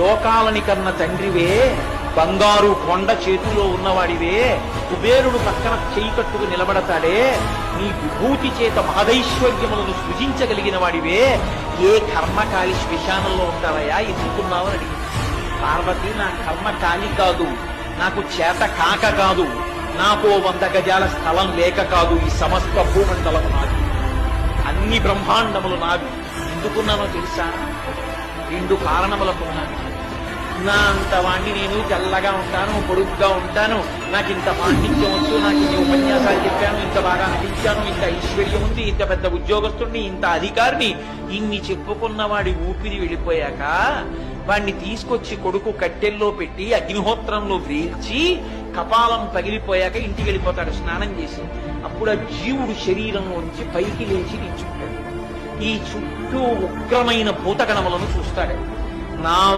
లోకాలని కన్న తండ్రివే, బంగారు కొండ చేతిలో ఉన్నవాడివే, కుబేరుడు పక్కన చేయి కట్టుకు నిలబడతాడే, నీ విభూతి చేత మహదైశ్వర్యములను సృజించగలిగిన వాడివే, ఏ కర్మకాలి శ్మశానంలో ఉంటావయ్యా ఎందుకున్నావని అడిగింది. పార్వతి, నా కర్మ కాలి కాదు, నాకు చేత కాక కాదు, నాకు 100 గజాల స్థలం లేక కాదు, ఈ సమస్త భూమండలము నాది, అన్ని బ్రహ్మాండములు నావి. ఎందుకున్నానో తెలుసా? 2 కారణములకు ఉన్నాను. నా అంత వాణ్ణి నేను తెల్లగా ఉంటాను, పొడుగ్గా ఉంటాను, నాకు ఇంత పాండిత్యం వచ్చు, నాకు ఇన్ని ఉపన్యాసాలు చెప్పాను, ఇంత బాగా నటించాను, ఇంత ఐశ్వర్యం ఉంది, ఇంత పెద్ద ఉద్యోగస్తుడిని, ఇంత అధికారిని, ఇన్ని చెప్పుకున్న వాడి ఊపిరి వెళ్ళిపోయాక వాణ్ణి తీసుకొచ్చి కొడుకు కట్టెల్లో పెట్టి అగ్నిహోత్రంలో వేల్చి కపాలం పగిలిపోయాక ఇంటికి వెళ్ళిపోతాడు స్నానం చేసి. అప్పుడు ఆ జీవుడు శరీరంలోంచి పైకి లేచి నిల్చుంటాడు. ఈ చుట్టూ ఉగ్రమైన భూతగణములను చూస్తాడు. నా